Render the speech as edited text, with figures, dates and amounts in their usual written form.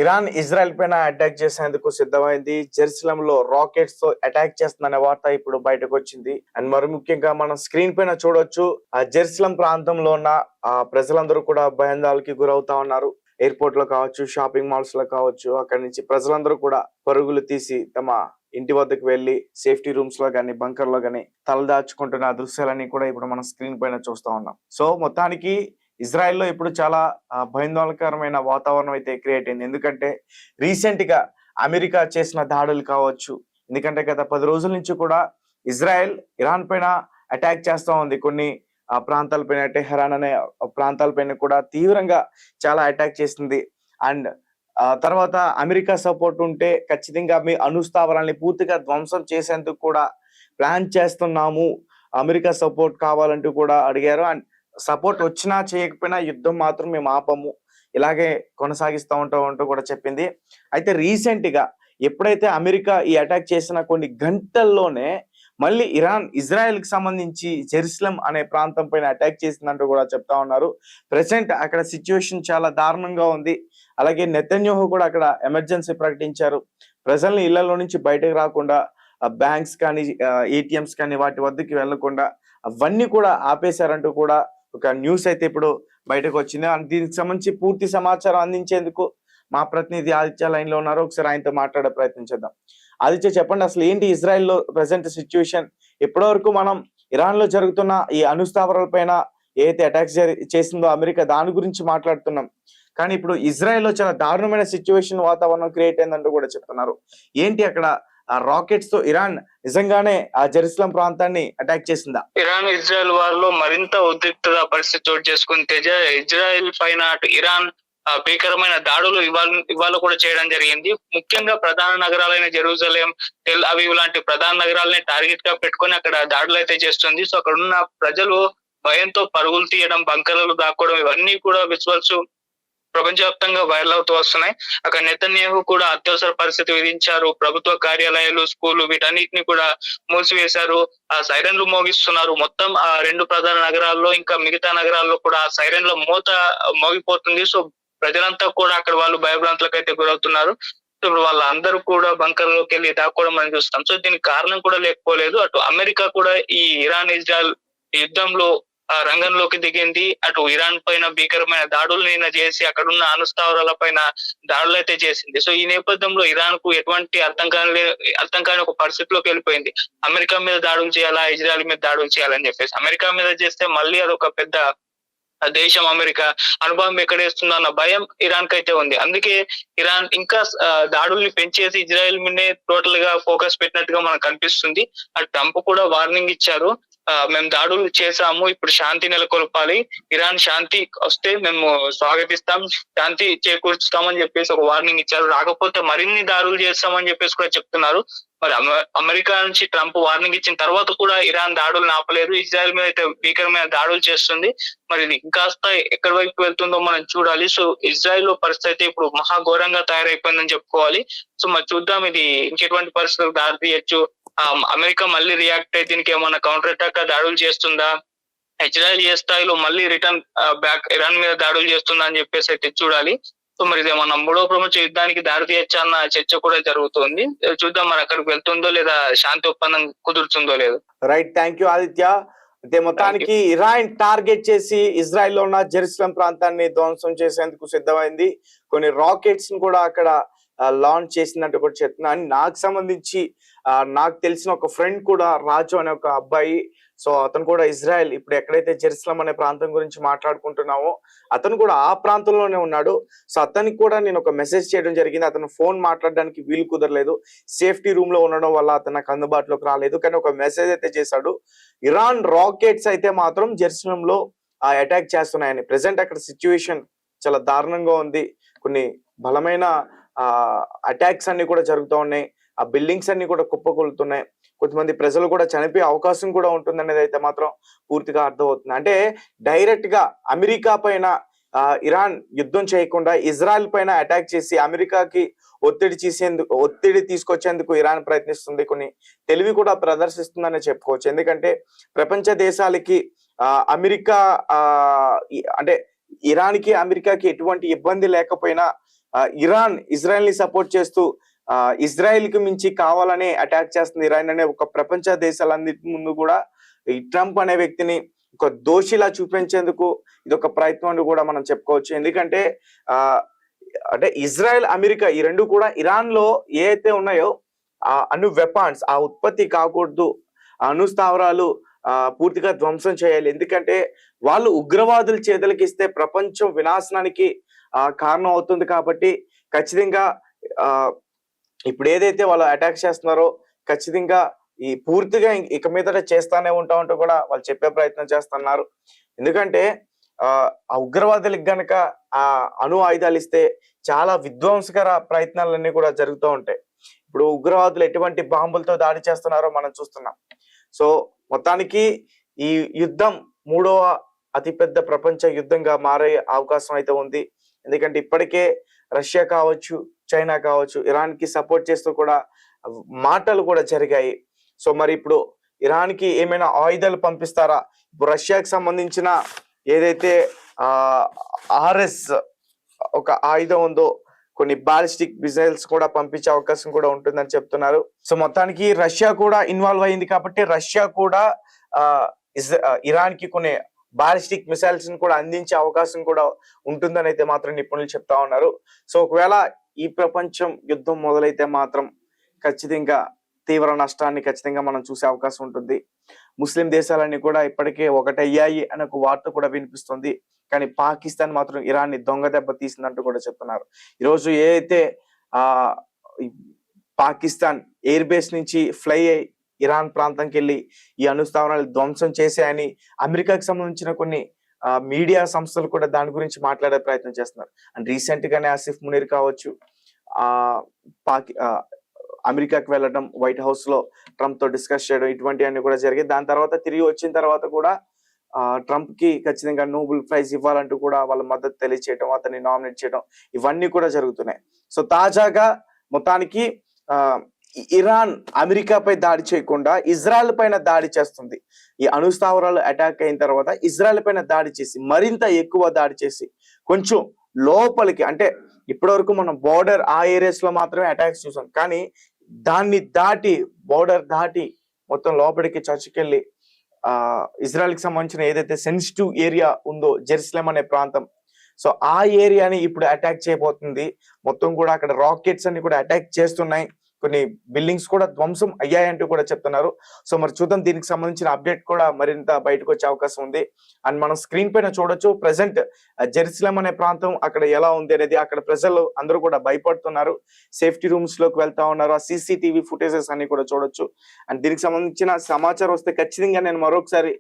Iran Israel పైన attack చేసేందుకు సిద్ధమైంది. జెరూసలంలో రాకెట్స్ తో అటాక్ చేస్తుందనే వార్త ఇప్పుడు బయటకు వచ్చింది. అండ్ మరి ముఖ్యంగా మనం స్క్రీన్ పైన చూడొచ్చు, ఆ జెరూసలం ప్రాంతంలో ఉన్న ప్రజలందరూ కూడా భయాందోళనకి గురవుతా ఉన్నారు. ఎయిర్పోర్ట్ లో కావచ్చు, షాపింగ్ మాల్స్ లో కావచ్చు, అక్కడి నుంచి ప్రజలందరూ కూడా పరుగులు తీసి తమ ఇంటి వద్దకు వెళ్లి సేఫ్టీ రూమ్స్ లో గానీ, బంకర్ లో గానీ తలదాచుకుంటున్న దృశ్యాలన్నీ కూడా ఇప్పుడు మనం స్క్రీన్ పైన చూస్తా ఉన్నాం. సో మొత్తానికి ఇజ్రాయెల్లో ఇప్పుడు చాలా భయాందోళనకరమైన వాతావరణం అయితే క్రియేట్ అయింది. ఎందుకంటే రీసెంట్ గా అమెరికా చేసిన దాడులు కావచ్చు, ఎందుకంటే గత 10 రోజుల నుంచి కూడా ఇజ్రాయెల్ ఇరాన్ పైన అటాక్ చేస్తా ఉంది. కొన్ని ప్రాంతాలపైన, టెహరాన్ అనే ప్రాంతాలపైన కూడా తీవ్రంగా చాలా అటాక్ చేసింది. అండ్ తర్వాత అమెరికా సపోర్ట్ ఉంటే ఖచ్చితంగా మీ అణుస్థావరాల్ని పూర్తిగా ధ్వంసం చేసేందుకు కూడా ప్లాన్ చేస్తున్నాము, అమెరికా సపోర్ట్ కావాలంటూ కూడా అడిగారు. అండ్ సపోర్ట్ వచ్చినా చేయకపోయినా యుద్ధం మాత్రం మేము ఆపము, ఇలాగే కొనసాగిస్తూ ఉంటాం అంటూ కూడా చెప్పింది. అయితే రీసెంట్ గా ఎప్పుడైతే అమెరికా ఈ అటాక్ చేసిన కొన్ని గంటల్లోనే మళ్ళీ ఇరాన్ ఇజ్రాయెల్ కి సంబంధించి జెరూసలం అనే ప్రాంతం పైన అటాక్ చేసిందంటూ కూడా చెప్తా ఉన్నారు. ప్రెసెంట్ అక్కడ సిచ్యువేషన్ చాలా దారుణంగా ఉంది. అలాగే నెతన్యాహు కూడా అక్కడ ఎమర్జెన్సీ ప్రకటించారు. ప్రజల్ని ఇళ్లలో నుంచి బయటకు రాకుండా, బ్యాంక్స్ కానీ, ఏటీఎంస్ కానీ వాటి వద్దకి వెళ్లకుండా అవన్నీ కూడా ఆపేశారంటూ కూడా ఒక న్యూస్ అయితే ఇప్పుడు బయటకు వచ్చింది. దీనికి సంబంధించి పూర్తి సమాచారం అందించేందుకు మా ప్రతినిధి ఆదిత్య లైన్ లో ఉన్నారు. ఒకసారి ఆయనతో మాట్లాడే ప్రయత్నం చేద్దాం. ఆదిత్య, చెప్పండి, అసలు ఏంటి ఇజ్రాయెల్లో ప్రెసెంట్ సిచ్యువేషన్? ఇప్పటి వరకు మనం ఇరాన్ లో జరుగుతున్న ఈ అణుస్థావరాల పైన ఏదైతే అటాక్స్ చేసిందో అమెరికా, దాని గురించి మాట్లాడుతున్నాం. కానీ ఇప్పుడు ఇజ్రాయెల్లో చాలా దారుణమైన సిచ్యువేషన్, వాతావరణం క్రియేట్ అయిందంటూ కూడా చెప్తున్నారు. ఏంటి అక్కడ రాకెట్స్ తో ఇరాన్ నిజంగానే ఆ జెరూసలం ప్రాంతాన్ని అటాక్ చేసిందా? ఇరాన్ ఇజ్రాయెల్ వారిలో మరింత ఉద్రిక్తత పరిస్థితి చోటు చేసుకుని ఇజ్రాయెల్ పైన అటు ఇరాన్ భీకరమైన దాడులు ఇవాళ కూడా చేయడం జరిగింది. ముఖ్యంగా ప్రధాన నగరాలైన జెరూసలేం, టెల్ అవీవ్ లాంటి ప్రధాన నగరాలని టార్గెట్ గా పెట్టుకొని అక్కడ దాడులు అయితే చేస్తుంది. సో అక్కడ ఉన్న ప్రజలు భయంతో పరుగులు తీయడం, బంకర్లు దాక్కోవడం, ఇవన్నీ కూడా విజువల్స్ ప్రపంచవ్యాప్తంగా వైరల్ అవుతూ వస్తున్నాయి. అక్కడ నెతన్యాహు కూడా అత్యవసర పరిస్థితి విధించారు. ప్రభుత్వ కార్యాలయాలు, స్కూళ్లు వీటన్నిటిని కూడా మూసివేశారు. ఆ సైరన్లు మోగిస్తున్నారు. మొత్తం ఆ 2 ప్రధాన నగరాల్లో ఇంకా మిగతా నగరాల్లో కూడా ఆ సైరన్ల మోత మోగిపోతుంది. సో ప్రజలంతా కూడా అక్కడ వాళ్ళు భయభ్రాంతులకు అయితే గురవుతున్నారు. సో ఇప్పుడు వాళ్ళందరూ కూడా బంకర్ లోకి వెళ్ళి దాక్కోవడం మనం చూస్తాం. సో దీనికి కారణం కూడా లేకపోలేదు. అటు అమెరికా కూడా ఈ ఇరాన్ ఇజ్రాయెల్ యుద్ధంలో రంగంలోకి దిగింది. అటు ఇరాన్ పైన భీకరమైన దాడులు నిన్న చేసి అక్కడున్న అణుస్థావరాల పైన దాడులు అయితే చేసింది. సో ఈ నేపథ్యంలో ఇరాన్ కు ఎటువంటి అర్థం కాని ఒక పరిస్థితిలోకి వెళ్ళిపోయింది. అమెరికా మీద దాడులు చేయాలా, ఇజ్రాయెల్ మీద దాడులు చేయాలని చెప్పేసి. అమెరికా మీద చేస్తే మళ్ళీ అదొక పెద్ద దేశం, అమెరికా అనుభవం ఎక్కడేస్తుందో అన్న భయం ఇరాన్ కి అయితే ఉంది. అందుకే ఇరాన్ ఇంకా దాడుల్ని పెంచేసి ఇజ్రాయెల్ మీదే టోటల్ గా ఫోకస్ పెట్టినట్టుగా మనకు కనిపిస్తుంది. అటు ట్రంప్ కూడా వార్నింగ్ ఇచ్చారు. మేము దాడులు చేశాము, ఇప్పుడు శాంతి నెలకొల్పాలి, ఇరాన్ శాంతి వస్తే మేము స్వాగతిస్తాం, శాంతి చేకూర్చుతామని చెప్పేసి ఒక వార్నింగ్ ఇచ్చారు. రాకపోతే మరిన్ని దాడులు చేస్తామని చెప్పేసి కూడా చెప్తున్నారు. మరి అమెరికా నుంచి ట్రంప్ వార్నింగ్ ఇచ్చిన తర్వాత కూడా ఇరాన్ దాడులు ఆపలేదు. ఇజ్రాయెల్ మీద అయితే భీకరమైన దాడులు చేస్తుంది. మరి ఇది ఇంకాస్త ఎక్కడి వైపు వెళ్తుందో మనం చూడాలి. సో ఇజ్రాయెల్ లో పరిస్థితి ఇప్పుడు మహాఘోరంగా తయారైపోయిందని చెప్పుకోవాలి. సో మరి చూద్దాం ఇది ఇంకెటువంటి పరిస్థితులకు దారి తీయచ్చు. అమెరికా మళ్ళీ రియాక్ట్ అయి దీనికి ఏమన్నా కౌంటర్ అటాక్ దాడులు చేస్తుందా, ఇజ్రాయెల్ ఏ స్థాయిలో మళ్ళీ రిటర్న్ బ్యాక్ ఇరాన్ మీద దాడులు చేస్తుందా అని చెప్పేసి అయితే చూడాలి. సో మరి ఇదేమన్నా 3వ ప్రపంచ యుద్ధానికి దారి తీయచ్చా అన్న చర్చ కూడా జరుగుతుంది. చూద్దాం మరి అక్కడికి వెళ్తుందో లేదా శాంతి ఒప్పందం కుదురుతుందో లేదు. Right, thank you Aditya. అయితే మొత్తానికి ఇరాన్ టార్గెట్ చేసి ఇజ్రాయెల్ లో ఉన్న జెరూసలం ప్రాంతాన్ని ధ్వంసం చేసేందుకు సిద్ధమైంది. కొన్ని రాకెట్స్ ని కూడా అక్కడ లాంచ్ చేసినట్టు కూడా చెప్తున్నాను. నాకు సంబంధించి నాకు తెలిసిన ఒక ఫ్రెండ్ కూడా, రాజు అనే ఒక అబ్బాయి, సో అతను కూడా ఇజ్రాయెల్ ఇప్పుడు ఎక్కడైతే జెరూసలం అనే ప్రాంతం గురించి మాట్లాడుకుంటున్నామో అతను కూడా ఆ ప్రాంతంలోనే ఉన్నాడు. సో అతనికి కూడా నేను ఒక మెసేజ్ చేయడం జరిగింది. అతను ఫోన్ మాట్లాడడానికి వీలు కుదరలేదు, సేఫ్టీ రూమ్ లో ఉండడం వల్ల అతను నాకు అందుబాటులోకి రాలేదు. కానీ ఒక మెసేజ్ అయితే చేశాడు. ఇరాన్ రాకెట్స్ అయితే మాత్రం జెరూసలం లో అటాక్ చేస్తున్నాయని. ప్రెసెంట్ అక్కడ సిచ్యువేషన్ చాలా దారుణంగా ఉంది. కొన్ని బలమైన అటాక్స్ అన్ని కూడా జరుగుతూ ఉన్నాయి. ఆ బిల్డింగ్స్ అన్ని కూడా కుప్పకూలుతున్నాయి. కొంతమంది ప్రజలు కూడా చనిపోయే అవకాశం కూడా ఉంటుంది అనేది అయితే మాత్రం పూర్తిగా అర్థమవుతుంది. అంటే డైరెక్ట్ గా అమెరికా పైన ఇరాన్ యుద్ధం చేయకుండా ఇజ్రాయెల్ పైన అటాక్ చేసి అమెరికాకి ఒత్తిడి తీసుకొచ్చేందుకు ఇరాన్ ప్రయత్నిస్తుంది. కొన్ని తెలివి కూడా ప్రదర్శిస్తుందని చెప్పుకోవచ్చు. ఎందుకంటే ప్రపంచ దేశాలకి అమెరికా అంటే ఇరాన్ కి అమెరికాకి ఎటువంటి ఇబ్బంది లేకపోయినా ఇరాన్ ఇజ్రాయెల్ ని సపోర్ట్ చేస్తూ ఇజ్రాయెల్ కి మించి కావాలనే అటాక్ చేస్తుంది ఇరాన్ అనే ఒక ప్రపంచ దేశాలన్నిటి ముందు కూడా ఈ ట్రంప్ అనే వ్యక్తిని ఒక దోషిలా చూపించేందుకు ఇది ఒక ప్రయత్నం అని కూడా మనం చెప్పుకోవచ్చు. ఎందుకంటే ఆ అంటే ఇజ్రాయెల్ అమెరికా ఈ రెండు కూడా ఇరాన్ లో ఏ అయితే ఉన్నాయో ఆ అణు వెపన్స్ ఆ ఉత్పత్తి కాకూడదు, ఆ అణు స్థావరాలు పూర్తిగా ధ్వంసం చేయాలి. ఎందుకంటే వాళ్ళు ఉగ్రవాదుల చేతులకి ఇస్తే ప్రపంచం వినాశనానికి కారణం అవుతుంది. కాబట్టి ఖచ్చితంగా ఆ ఇప్పుడు ఏదైతే వాళ్ళు అటాక్ చేస్తున్నారో ఖచ్చితంగా ఈ పూర్తిగా ఇక మీదట చేస్తానే ఉంటామంటూ కూడా వాళ్ళు చెప్పే ప్రయత్నం చేస్తున్నారు. ఎందుకంటే ఆ ఉగ్రవాదులకు గనక ఆ అణు ఆయుధాలు ఇస్తే చాలా విధ్వంసకర ప్రయత్నాలన్నీ కూడా జరుగుతూ ఉంటాయి. ఇప్పుడు ఉగ్రవాదులు ఎటువంటి బాంబులతో దాడి చేస్తున్నారో మనం చూస్తున్నాం. సో మొత్తానికి ఈ యుద్ధం మూడవ అతిపెద్ద ప్రపంచ యుద్ధంగా మారే అవకాశం అయితే ఉంది. ఎందుకంటే ఇప్పటికే రష్యా కావచ్చు, చైనా కావచ్చు, ఇరాన్ కి సపోర్ట్ చేస్తూ కూడా మాటలు కూడా జరిగాయి. సో మరి ఇప్పుడు ఇరాన్ కి ఏమైనా ఆయుధాలు పంపిస్తారా? ఇప్పుడు రష్యాకి సంబంధించిన ఏదైతే ఆర్ఎస్ ఒక ఆయుధం ఉందో కొన్ని బాలిస్టిక్ మిసైల్స్ కూడా పంపించే అవకాశం కూడా ఉంటుందని చెప్తున్నారు. సో మొత్తానికి రష్యా కూడా ఇన్వాల్వ్ అయింది కాబట్టి రష్యా కూడా ఇరాన్ కి కొన్ని బాలిస్టిక్ మిసైల్స్ ని కూడా అందించే అవకాశం కూడా ఉంటుందని అయితే మాత్రం నిపుణులు చెప్తా ఉన్నారు. సో ఒకవేళ ఈ ప్రపంచం యుద్ధం మొదలైతే మాత్రం ఖచ్చితంగా తీవ్ర నష్టాన్ని ఖచ్చితంగా మనం చూసే అవకాశం ఉంటుంది. ముస్లిం దేశాలన్నీ కూడా ఇప్పటికే ఒకటయ్యాయి అనే ఒక వార్త కూడా వినిపిస్తుంది. కానీ పాకిస్తాన్ మాత్రం ఇరాన్ ని దొంగ దెబ్బ తీసిందంటూ కూడా చెప్తున్నారు. ఈరోజు ఏ అయితే పాకిస్తాన్ ఎయిర్ బేస్ నుంచి ఫ్లై అయి ఇరాన్ ప్రాంతంకి వెళ్ళి ఈ అణుస్థావరాలు ధ్వంసం చేశాయని అమెరికాకి సంబంధించిన కొన్ని మీడియా సంస్థలు కూడా దాని గురించి మాట్లాడే ప్రయత్నం చేస్తున్నారు. అండ్ రీసెంట్ గానే ఆసిఫ్ మునీర్ కావచ్చు అమెరికాకి వెళ్ళడం, వైట్ హౌస్ లో ట్రంప్ తో డిస్కస్ చేయడం ఇటువంటివన్నీ కూడా జరిగాయి. దాని తర్వాత తిరిగి వచ్చిన తర్వాత కూడా ట్రంప్ కి ఖచ్చితంగా నోబెల్ ప్రైజ్ ఇవ్వాలంటూ కూడా వాళ్ళ మద్దతు తెలియచేయడం, అతన్ని నామినేట్ చేయడం ఇవన్నీ కూడా జరుగుతున్నాయి. సో తాజాగా మొత్తానికి ఇరాన్ అమెరికాపై దాడి చేయకుండా ఇజ్రాయెల్ పైన దాడి చేస్తుంది. ఈ అణుస్థావరాలు అటాక్ అయిన తర్వాత ఇజ్రాయెల్ పైన దాడి చేసి మరింత ఎక్కువ దాడి చేసి కొంచెం లోపలికి, అంటే ఇప్పటి వరకు మనం బోర్డర్ ఆ ఏరియాస్ లో మాత్రమే అటాక్స్ చూసాం, కానీ దాన్ని దాటి బోర్డర్ దాటి మొత్తం లోపలికి చర్చకెళ్ళి ఇజ్రాయెల్ కి సంబంధించిన ఏదైతే సెన్సిటివ్ ఏరియా ఉందో జెరూసలేం అనే ప్రాంతం, సో ఆ ఏరియాని ఇప్పుడు అటాక్ చేయబోతుంది. మొత్తం కూడా అక్కడ రాకెట్స్ అన్ని కూడా అటాక్ చేస్తున్నాయి, కొన్ని బిల్డింగ్స్ కూడా ధ్వంసం అయ్యాయంటూ కూడా చెప్తున్నారు. సో మరి చూద్దాం, దీనికి సంబంధించిన అప్డేట్ కూడా మరింత బయటకు వచ్చే అవకాశం ఉంది. అండ్ మనం స్క్రీన్ పైన చూడొచ్చు ప్రెసెంట్ జెరూసలేం అనే ప్రాంతం అక్కడ ఎలా ఉంది అనేది. అక్కడ ప్రజలు అందరూ కూడా భయపడుతున్నారు, సేఫ్టీ రూమ్స్ లోకి వెళ్తా ఉన్నారు. ఆ CCTV ఫుటేజెస్ అన్ని కూడా చూడొచ్చు. అండ్ దీనికి సంబంధించిన సమాచారం వస్తే ఖచ్చితంగా నేను మరొకసారి